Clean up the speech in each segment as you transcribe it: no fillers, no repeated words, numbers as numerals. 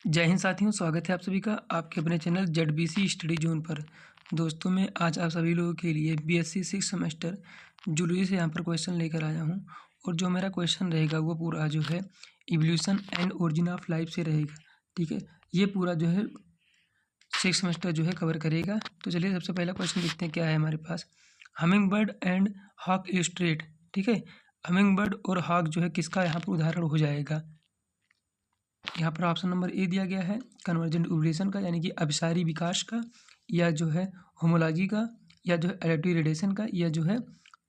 जय हिंद साथियों, स्वागत है आप सभी का आपके अपने चैनल ZBC स्टडी जोन पर। दोस्तों मैं आज आप सभी लोगों के लिए BSc 6 सेमेस्टर जूलॉजी से यहाँ पर क्वेश्चन लेकर आया हूँ। और जो मेरा क्वेश्चन रहेगा वो पूरा जो है evolution and origin of life से रहेगा। ठीक है, ये पूरा जो है 6 सेमेस्टर जो है कवर करेगा। तो चलिए सबसे पहला क्वेश्चन देखते हैं क्या है हमारे पास। Humming bird and hawk illustrate. ठीक है, हमिंग बर्ड और हॉक जो है किसका यहाँ पर उदाहरण हो जाएगा। यहाँ पर ऑप्शन नंबर ए दिया गया है कन्वर्जेंट इवोल्यूशन का, यानी कि अभिसारी विकास का, या जो है होमोलॉजी का, या जो है एडेप्टिव रेडिएशन का, या जो है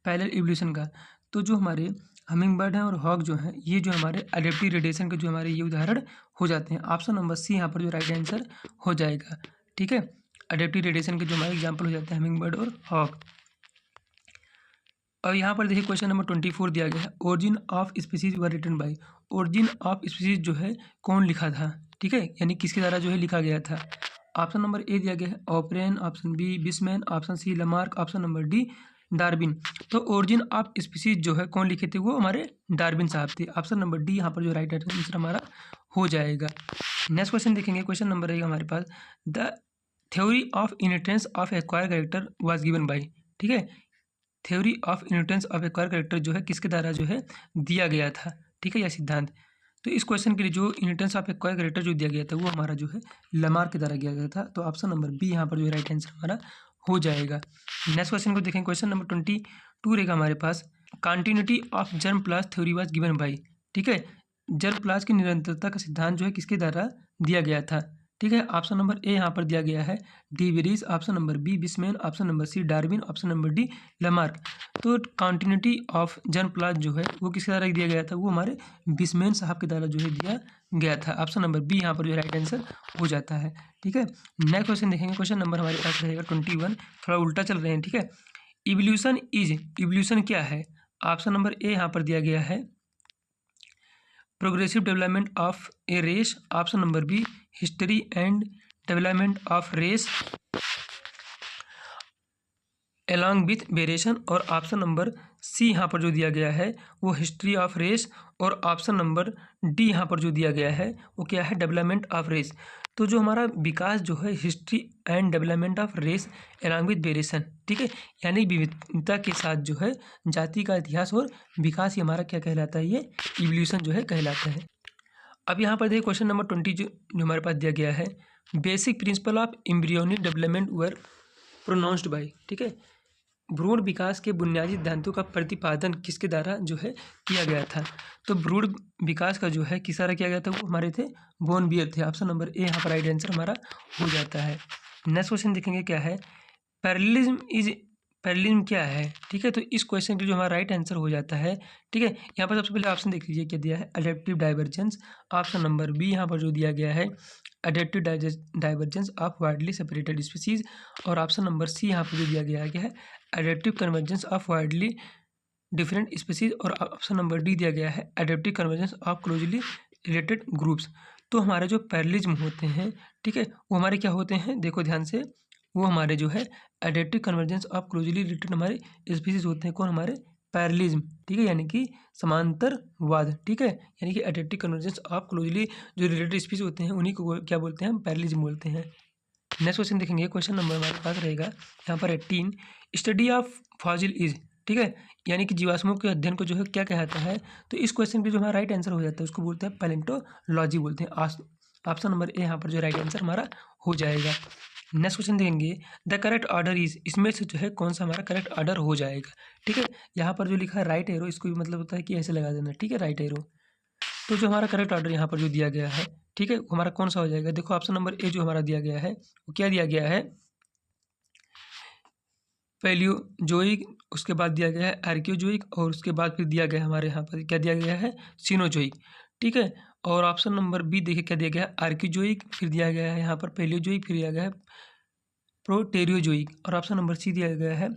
पैरेलल इवोल्यूशन का। तो जो हमारे हमिंग बर्ड हैं और हॉक जो हैं, ये जो हमारे एडेप्टिव रेडिएशन के जो हमारे ये उदाहरण हो जाते हैं। ऑप्शन नंबर सी यहाँ पर जो राइट आंसर हो जाएगा। ठीक है, एडेप्टिव रेडिएशन के जो हमारे एग्जाम्पल हो जाते हैं हमिंग बर्ड और हॉक। और यहाँ पर देखिए क्वेश्चन नंबर 24 दिया गया है, origin of species were written by. Origin of species जो है कौन लिखा था। ठीक है, यानी किसके द्वारा जो है लिखा गया था। ऑप्शन नंबर ए दिया गया है Oparin, option B Weismann, option C Lamarck, option number D Darwin. तो ओरिजिन ऑफ स्पीसीज जो है कौन लिखे थे, वो हमारे डार्विन साहब थे। ऑप्शन नंबर डी यहाँ पर जो राइट आंसर हमारा हो जाएगा। नेक्स्ट क्वेश्चन देखेंगे, क्वेश्चन नंबर रहेगा हमारे पास, the theory of inheritance of acquire character was given by. ठीक है, theory of inheritance of acquire character जो है किसके द्वारा जो है दिया गया था। ठीक है, यह सिद्धांत। तो इस क्वेश्चन के लिए जो इनहेरिटेंस ऑफ एक्वायर कैरेक्टर जो दिया गया था वो हमारा जो है लमार्क के द्वारा दिया गया था। तो ऑप्शन नंबर बी यहाँ पर जो राइट आंसर हमारा हो जाएगा। नेक्स्ट क्वेश्चन को देखें, क्वेश्चन नंबर 22 रहेगा हमारे पास, continuity of germ plasm theory was given by. ठीक है, जर्म प्लास की निरंतरता का सिद्धांत जो है किसके द्वारा दिया गया था। ठीक है, ऑप्शन नंबर ए यहाँ पर दिया गया है De Vries, option number B Weismann, option number C Darwin, option number D Lamarck. तो कंटिन्यूटी ऑफ जर्म प्लास जो है वो किसके द्वारा दिया गया था, वो हमारे बिसमैन साहब के द्वारा जो है दिया गया था। ऑप्शन नंबर बी यहाँ पर जो राइट आंसर हो जाता है। ठीक है, नेक्स्ट क्वेश्चन देखेंगे, क्वेश्चन नंबर हमारे पास रहेगा 21। थोड़ा उल्टा चल रहे हैं। ठीक है, इवोल्यूशन क्या है। ऑप्शन नंबर ए यहाँ पर दिया गया है progressive development of a race, option number B history and development of race along with variation, और ऑप्शन नंबर सी यहाँ पर जो दिया गया है वो हिस्ट्री ऑफ रेस, और ऑप्शन नंबर डी यहाँ पर जो दिया गया है वो क्या है, डेवलपमेंट ऑफ रेस। तो जो हमारा विकास जो है history and development of race along with variation. ठीक है, यानी विविधता के साथ जो है जाति का इतिहास और विकास, ये हमारा क्या कहलाता है, ये इवोल्यूशन जो है कहलाता है। अब यहाँ पर देखिए क्वेश्चन नंबर 20 जो हमारे पास दिया गया है, basic principle of embryonic development were pronounced by. ठीक है, भ्रूण विकास के बुनियादी सिद्धांतों का प्रतिपादन किसके द्वारा जो है किया गया था। तो भ्रूण विकास का जो है किस द्वारा किया गया था, वो हमारे थे बोन बियर थे। ऑप्शन नंबर ए यहाँ पर राइट आंसर हमारा हो जाता है। नेक्स्ट क्वेश्चन देखेंगे क्या है, पैरेललिज्म क्या है। ठीक है, तो इस क्वेश्चन के जो हमारा राइट आंसर हो जाता है। ठीक है, यहाँ पर सबसे पहले ऑप्शन देख लीजिए क्या दिया है, adaptive divergence. Option number B यहाँ पर जो दिया गया है adaptive divergence of widely separated species, और ऑप्शन नंबर सी यहाँ पर जो दिया गया है adaptive convergence of widely different species, और ऑप्शन नंबर डी दिया गया है adaptive convergence of closely related groups. तो हमारे जो पैरेललिज्म होते हैं, ठीक है, वो हमारे क्या होते हैं, देखो ध्यान से, वो हमारे जो है adaptive convergence of closely related हमारे स्पीसीज होते हैं। कौन, हमारे पैरेललिज्म। ठीक है, यानी कि समांतरवाद। ठीक है, यानी कि एडेप्टिव कन्वर्जेंस ऑफ क्लोजली जो रिलेटेड स्पीसीज होते हैं उन्हीं को क्या बोलते हैं, हम पैरेललिज्म बोलते हैं। नेक्स्ट क्वेश्चन देखेंगे, क्वेश्चन नंबर हमारे पास रहेगा यहाँ पर 18, स्टडी ऑफ फॉसिल इज। ठीक है, यानी कि जीवाश्मों के अध्ययन को जो है क्या कहता है। तो इस क्वेश्चन पे जो हमारा राइट आंसर हो जाता है उसको बोलते हैं पैलेंटोलॉजी बोलते हैं। ऑप्शन नंबर ए यहाँ पर जो राइट आंसर हमारा हो जाएगा। नेक्स्ट क्वेश्चन देखेंगे, द करेक्ट ऑर्डर इज, इसमें से जो है कौन सा हमारा करेक्ट ऑर्डर हो जाएगा। ठीक है, यहाँ पर जो लिखा है राइट एरो, इसको भी मतलब होता है कि ऐसे लगा देना। ठीक है, राइट एरो। तो जो हमारा करेक्ट ऑर्डर यहाँ पर जो दिया गया है, ठीक है, वो हमारा कौन सा हो जाएगा। देखो ऑप्शन नंबर ए जो हमारा दिया गया है वो क्या दिया गया है, पैलियोजोइक, उसके बाद दिया गया है आर्कियोजोइक, और उसके बाद फिर दिया गया है हमारे यहाँ पर क्या दिया गया है, सीनोजोइक। ठीक है, और ऑप्शन नंबर बी देखिए क्या दिया गया है, आर्कियोजोइक, फिर दिया गया है यहाँ पर पैलियोजोइक, फिर दिया गया है प्रोटेरियोजोइक, और ऑप्शन नंबर सी दिया गया है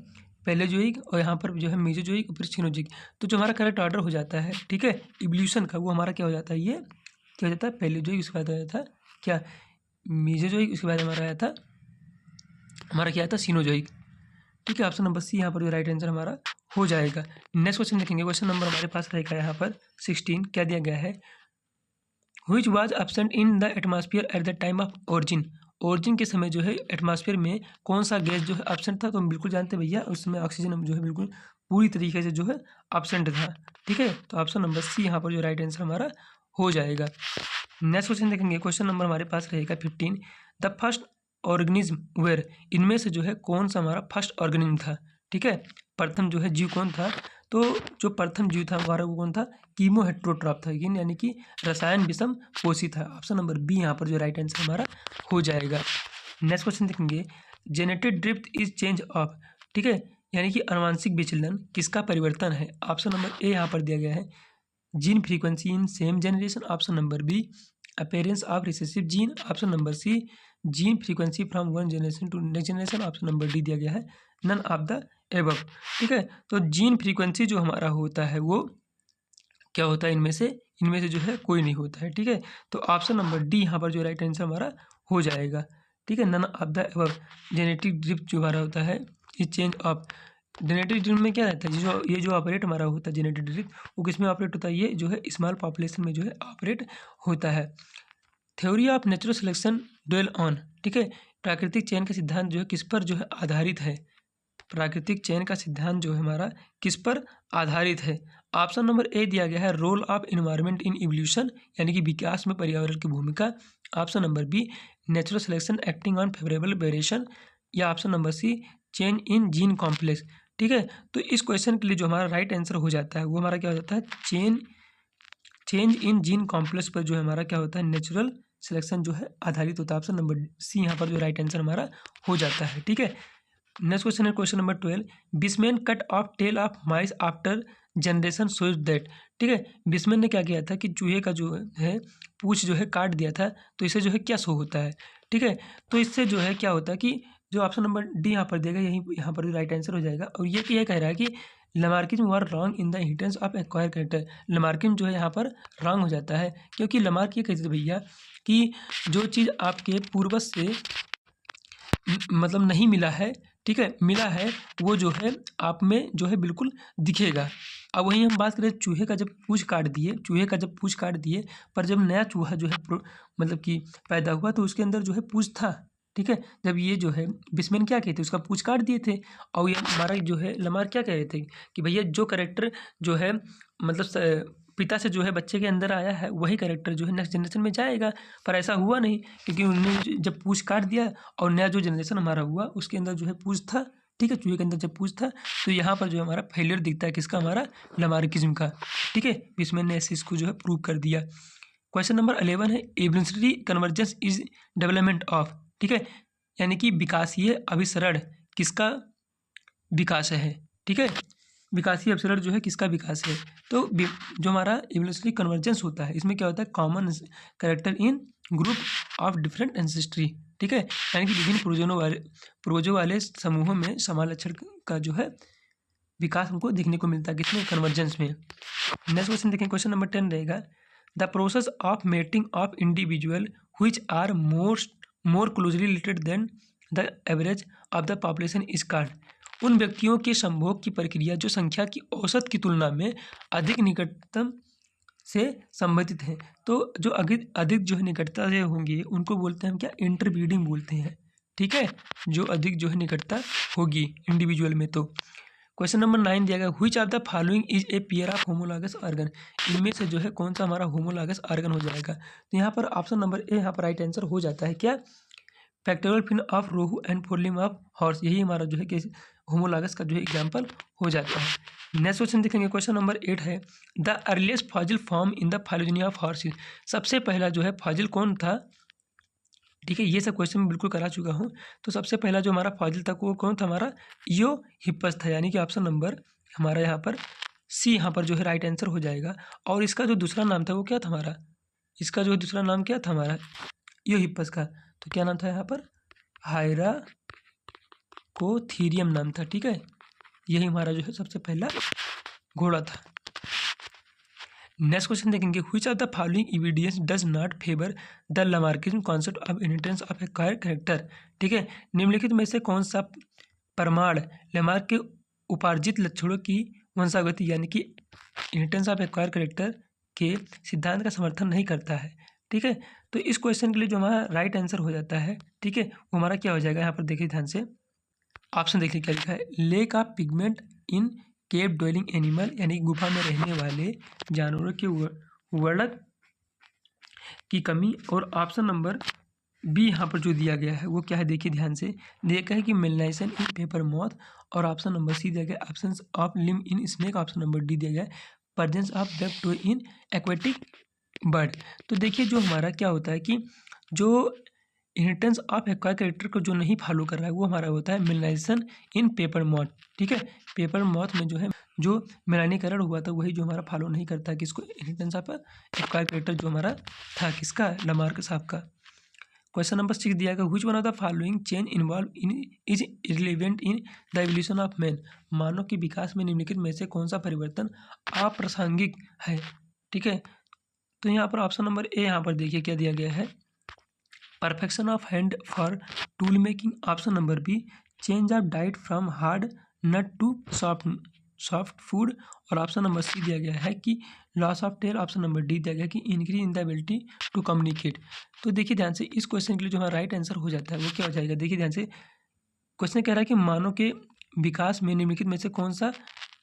पैलेजोइक, और यहाँ पर जो है मेजोजोइक, फिर सीनोजोइक। तो जो हमारा करेक्ट ऑर्डर हो जाता है, ठीक है, इवोल्यूशन का, वो हमारा क्या हो जाता है, ये क्या हो जाता है, पैलेजोइक, उसके बाद आ जाता है क्या, मेजोजोइक, उसके बाद हमारा आया था, हमारा क्या आया था, सीनोजोइक। ठीक है, ऑप्शन नंबर सी यहाँ पर जो राइट आंसर हमारा हो जाएगा। नेक्स्ट क्वेश्चन देखेंगे, क्वेश्चन नंबर हमारे पास रहेगा यहाँ पर 16, क्या दिया गया है, which was absent in the atmosphere at the time of origin. Origin के समय जो है एटमॉस्फेयर में कौन सा गैस जो है एब्सेंट था, तो हम बिल्कुल जानते हैं भैया उस समय ऑक्सीजन जो है बिल्कुल पूरी तरीके से जो है एब्सेंट था। ठीक है, तो ऑप्शन नंबर सी यहाँ पर जो राइट आंसर हमारा हो जाएगा। नेक्स्ट क्वेश्चन देखेंगे, क्वेश्चन नंबर हमारे पास रहेगा 15। द फर्स्ट ऑर्गेनिज्म वेयर, इनमें से जो है कौन सा हमारा फर्स्ट ऑर्गेनिज्म था। ठीक है, प्रथम जो है जीव कौन था, तो जो प्रथम जीव था हमारा वो कौन था, कीमो हेट्रोट्रॉप था, यानी कि रसायन विषम पोषी था। ऑप्शन नंबर बी यहाँ पर जो राइट आंसर हमारा हो जाएगा। नेक्स्ट क्वेश्चन देखेंगे, genetic drift is change of. ठीक है, यानी कि आनुवंशिक विचलन किसका परिवर्तन है। ऑप्शन नंबर ए यहाँ पर दिया गया है, gene frequency in same generation. Option number B, appearance of recessive gene. Option number C, gene frequency from one generation to next generation. Option number D दिया गया है, नन ऑफ द एबव। ठीक है, तो जीन फ्रीक्वेंसी जो हमारा होता है वो क्या होता है, इनमें से जो है कोई नहीं होता है। ठीक है, तो ऑप्शन नंबर डी यहाँ पर जो राइट आंसर हमारा हो जाएगा। ठीक है, none of the above. Genetic drift जो हमारा होता है ये चेंज ऑफ, जेनेटिक ड्रिफ्ट में क्या रहता है, ये जो ऑपरेट हमारा होता है जेनेटिक ड्रिफ्ट, वो किस में ऑपरेट होता है, ये जो है स्मॉल पॉपुलेशन में जो है ऑपरेट होता है। Theory of natural selection dwell on. ठीक है, प्राकृतिक चयन का सिद्धांत जो है किस पर जो है आधारित है। प्राकृतिक चयन का सिद्धांत जो है हमारा किस पर आधारित है। ऑप्शन नंबर ए दिया गया है, role of environment in evolution, यानी कि विकास में पर्यावरण की भूमिका। Option number B, natural selection acting on favourable variation, या option number C, change in gene complex. ठीक है, तो इस क्वेश्चन के लिए जो हमारा राइट आंसर हो जाता है वो हमारा क्या हो जाता है, चेंज इन जीन कॉम्प्लेक्स पर जो है हमारा क्या होता है, नेचुरल सिलेक्शन जो है आधारित होता है। ऑप्शन नंबर सी यहाँ पर जो राइट आंसर हमारा हो जाता है। ठीक है, नेक्स्ट क्वेश्चन है question number 12। Weismann cut off tail of mice after generation shows that. ठीक है, बिस्मैन ने क्या किया था कि चूहे का जो है पूंछ जो है काट दिया था, तो इससे जो है क्या शो होता है। ठीक है, तो इससे जो है क्या होता है कि जो ऑप्शन नंबर डी यहाँ पर देगा यही यहाँ पर राइट आंसर हो जाएगा। और ये कह रहा है कि लमार्किज्म were wrong in the inheritance of acquired character. लमार्किज्म जो है यहाँ पर रॉन्ग हो जाता है, क्योंकि लमार्क ये कहते थे भैया कि जो चीज़ आपके पूर्वज से मतलब नहीं मिला है, ठीक है, मिला है वो जो है आप में जो है बिल्कुल दिखेगा। अब वहीं हम बात करें चूहे का जब पूंछ काट दिए, पर जब नया चूहा जो है मतलब कि पैदा हुआ तो उसके अंदर जो है पूंछ था। ठीक है, जब ये जो है बिस्मैन क्या कहते उसका पूंछ काट दिए थे, और ये हमारा जो है लमार्क क्या कह रहे थे कि भैया जो कैरेक्टर जो है मतलब पिता से जो है बच्चे के अंदर आया है वही कैरेक्टर जो है नेक्स्ट जनरेशन में जाएगा, पर ऐसा हुआ नहीं, क्योंकि उन्होंने जब पूंछ काट दिया और नया जो जनरेशन हमारा हुआ उसके अंदर जो है पूंछ था। ठीक है, चूहे के अंदर जब पूंछ था, तो यहाँ पर जो हमारा फेलियर दिखता है किसका, हमारा लमार्किज्म का। ठीक है, बिस्मैन ने इस चीज़ को जो है प्रूव कर दिया। क्वेश्चन नंबर 11 है, evolutionary convergence is development of. ठीक है, यानी कि विकासीय अभिसरण किसका विकास है। ठीक है, विकासीय अभिसरण जो है किसका विकास है, तो जो हमारा इवोल्यूशनरी कन्वर्जेंस होता है इसमें क्या होता है, common character in group of different ancestry. ठीक है, यानी कि विभिन्न पूर्वजों वाले समूहों में समान लक्षण का जो है विकास हमको देखने को मिलता है किसमें, कन्वर्जेंस में। नेक्स्ट क्वेश्चन देखें, क्वेश्चन नंबर 10 रहेगा, the process of mating of individual which are more closely related than the average of the population is called. उन व्यक्तियों के संभोग की प्रक्रिया जो संख्या की औसत की तुलना में अधिक निकटतम से संबंधित है, तो जो अधिक जो है निकटता से होंगी उनको बोलते हैं हम क्या, इंटरब्रीडिंग बोलते हैं। ठीक है, जो अधिक जो है निकटता होगी इंडिविजुअल में। तो क्वेश्चन नंबर 9 दिया गया, which of the following is a pair of homologous organ. इनमें से जो है कौन सा हमारा होमोलॉगस ऑर्गन हो जाएगा, तो यहाँ पर ऑप्शन नंबर ए यहाँ पर राइट आंसर हो जाता है क्या, pectoral fin of rohu and forelimb of horse. यही हमारा जो है कि होमोलॉगस का जो है एग्जाम्पल हो जाता है। नेक्स्ट क्वेश्चन देखेंगे, क्वेश्चन नंबर 8 है, the earliest fossil form in the phylogeny of horses. सबसे पहला जो है फॉजिल कौन था। ठीक है, ये सब क्वेश्चन मैं बिल्कुल करा चुका हूँ। तो सबसे पहला जो हमारा फॉजिल था वो कौन था, हमारा यो हिप्पस था, यानी कि ऑप्शन नंबर हमारा यहाँ पर सी यहाँ पर जो है राइट आंसर हो जाएगा। और इसका जो दूसरा नाम था वो क्या था हमारा, इसका जो दूसरा नाम क्या था हमारा यो हिप्पस का, तो क्या नाम था यहाँ पर, हायराकोथेरियम नाम था। ठीक है, यही हमारा जो है सबसे पहला घोड़ा था। नेक्स्ट क्वेश्चन देखेंगे, which of the following evidence does not favour the लमार्किज्म concept of inheritance of acquired character. ठीक है, निम्नलिखित में से कौन सा प्रमाण लमार्क के उपार्जित लक्षणों की वंशागति यानी कि इनहेरिटेंस ऑफ एक्वायर्ड कैरेक्टर के सिद्धांत का समर्थन नहीं करता है। ठीक है। तो इस क्वेश्चन के लिए जो हमारा राइट आंसर हो जाता है, ठीक है, वो हमारा क्या हो जाएगा, यहाँ पर देखिए ध्यान से, ऑप्शन देखिए क्या लिखा है, lake of pigment in cave dwelling animal, यानी गुफा में रहने वाले जानवरों के वर्णक की कमी। और ऑप्शन नंबर बी यहाँ पर जो दिया गया है वो क्या है, देखिए ध्यान से, दिया गया है कि मेलनाइजेशन इन पेपर मॉथ। और ऑप्शन नंबर सी दिया गया absence of limb in snake. Option number D दिया गया है presence of web two in aquatic bird. तो देखिए जो हमारा क्या होता है कि जो इनहेरिटेंस ऑफ एक्वायर्ड कैरेक्टर को जो नहीं फॉलो कर रहा है वो हमारा होता है मेलनाइजेशन इन पेपर मॉथ, ठीक है। पेपर मॉथ में जो है जो मेलानीकरण हुआ था वही जो हमारा फॉलो नहीं करता है किसको, इनहेरिटेंस ऑफ एक्वायर्ड कैरेक्टर जो हमारा था किसका, लामार्क साहब का। क्वेश्चन नंबर 6 दिया गया, which one of the following change involve in is irrelevant in the evolution of man. मानव के विकास में निम्नलिखित में से कौन सा परिवर्तन अप्रासंगिक है, ठीक है। तो यहाँ पर ऑप्शन नंबर ए यहाँ पर देखिए क्या दिया गया है, perfection of hand for tool making. Option number B change of diet from hard nut to soft food. और ऑप्शन नंबर सी दिया गया है कि loss of tail. Option number D दिया गया कि increase in the ability to communicate. तो देखिए ध्यान से, इस क्वेश्चन के लिए जो हमारा राइट आंसर हो जाता है वो क्या हो जाएगा, देखिए ध्यान से, क्वेश्चन कह रहा है कि मानव के विकास में निम्नलिखित में से कौन सा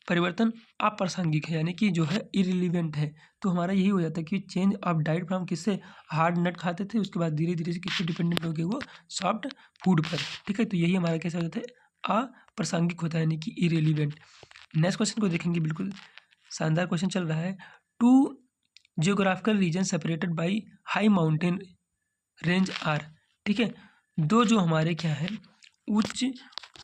परिवर्तन अप्रासंगिक है, यानी कि जो है इररिलेवेंट है। तो हमारा यही हो जाता है कि चेंज ऑफ डाइट फ्रॉम किससे, हार्ड नट खाते थे, उसके बाद धीरे धीरे से किससे डिपेंडेंट हो गए वो सॉफ्ट फूड पर, ठीक है। तो यही हमारा कैसा हो जाता है, अप्रासंगिक होता है, यानी कि इररिलेवेंट। नेक्स्ट क्वेश्चन को देखेंगे, बिल्कुल शानदार क्वेश्चन चल रहा है। Two geographical region separated by high mountain range are, ठीक है। दो जो हमारे क्या है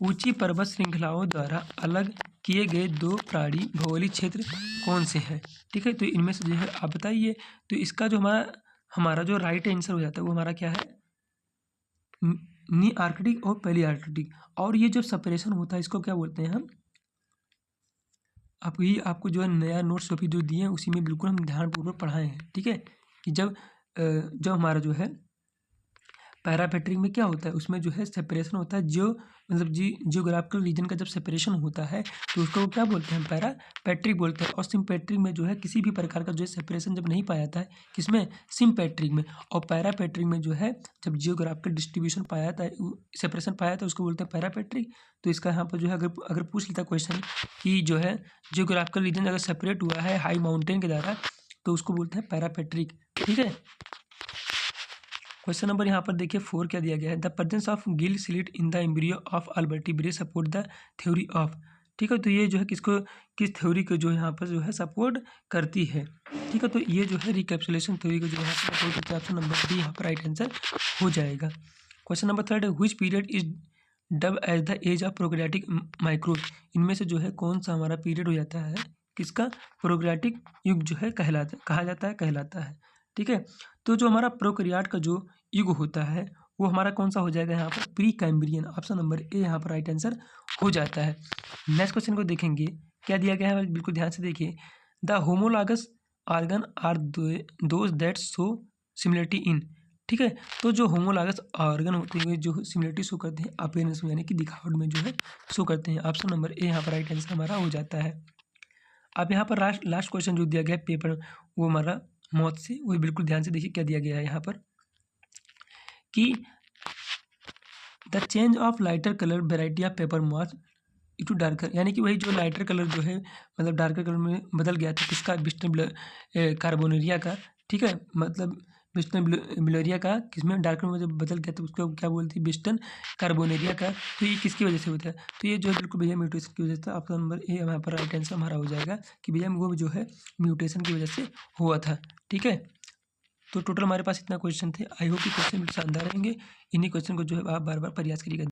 ऊंची पर्वत श्रृंखलाओं द्वारा अलग किए गए दो प्राणी भौगोलिक क्षेत्र कौन से हैं, ठीक है। तो इनमें से जो है आप बताइए। तो इसका जो हमारा जो राइट आंसर हो जाता है वो हमारा क्या है, नी आर्कटिक और पहली आर्कटिक। और ये जो सेपरेशन होता है इसको क्या बोलते हैं हम, आपको जो है नया नोट्स अभी जो दिए हैं उसी में बिल्कुल हम ध्यानपूर्वक पढ़ाए हैं, ठीक है। कि जब हमारा जो है पैरापेट्रिक में क्या होता है, उसमें जो है सेपरेशन होता है, जो मतलब जियोग्राफिकल रीजन का जब सेपरेशन होता है तो उसको क्या बोलते हैं, पैरापेट्रिक बोलते हैं। और सिम्पेट्रिक में जो है किसी भी प्रकार का जो है सेपरेशन जब नहीं पाया जाता है, किसमें, सिम्पेट्रिक में। और पैरापेट्रिक में जो है जब जियोग्राफिकल डिस्ट्रीब्यूशन पाया जाता है, सेपरेशन पाया जाता है, उसको बोलते हैं पैरापेट्रिक। तो इसका यहाँ पर जो है अगर पूछ लेता क्वेश्चन कि जो है जियोग्राफिकल रीजन अगर सेपरेट हुआ है हाई माउंटेन के द्वारा तो उसको बोलते हैं पैरापेट्रिक, ठीक है। क्वेश्चन नंबर यहाँ पर देखिए 4 क्या दिया गया है, the presence of gill slit in the embryo of all vertebrate support the theory of, ठीक है। तो ये जो है किस थ्योरी को जो यहाँ पर जो है सपोर्ट करती है, ठीक है। तो ये जो है रिकैप्सुलेशन थ्योरी को जो यहाँ पर सपोर्ट करती है। ऑप्शन नंबर डी यहाँ पर राइट आंसर हो जाएगा। क्वेश्चन नंबर 3 है, which period is dubbed as the age of prokaryotic microbe. इनमें से जो है कौन सा हमारा पीरियड हो जाता है, किसका, प्रोकैरियोटिक युग जो है कहलाता है, ठीक है। तो जो हमारा प्रोकैरियोट का जो युग होता है वो हमारा कौन सा हो जाएगा यहाँ पर, pre Cambrian. Option number A यहाँ पर राइट आंसर हो जाता है। नेक्स्ट क्वेश्चन को देखेंगे, क्या दिया गया है, बिल्कुल ध्यान से देखिए, the homologous organ are those that show similarity in, ठीक है। तो जो होमोलॉगस ऑर्गन होते हैं जो सिमिलरिटी शो करते हैं अपीयरेंस में, यानी कि दिखावट में जो है शो करते हैं। ऑप्शन नंबर ए यहाँ पर राइट आंसर हमारा हो जाता है। अब यहाँ पर लास्ट क्वेश्चन जो दिया गया है पेपर वो हमारा मौत से, वो बिल्कुल ध्यान से देखिए क्या दिया गया है यहाँ पर कि the change of lighter colour variety of pepper moth to darker, यानी कि वही जो लाइटर कलर जो है मतलब डार्कर कलर में बदल गया था किसका, बिस्टन कार्बोनेरिया का, ठीक है। मतलब बिस्टन ब्लोरिया का किसमें डार्कर में जब बदल गया तो उसको क्या बोलती है, बिस्टन कार्बोनेरिया का। तो ये किसकी वजह से होता है, तो ये जो है बिल्कुल भैया म्यूटेशन की वजह से। ऑप्शन नंबर ए यहाँ पर राइट आंसर हमारा हो जाएगा कि भैया वो जो है म्यूटेशन की वजह से हुआ था, ठीक है। तो टोटल हमारे पास इतना क्वेश्चन थे। आई होप कि क्वेश्चन शानदार रहेंगे। इन्हीं क्वेश्चन को जो है आप बार बार प्रयास करिएगा।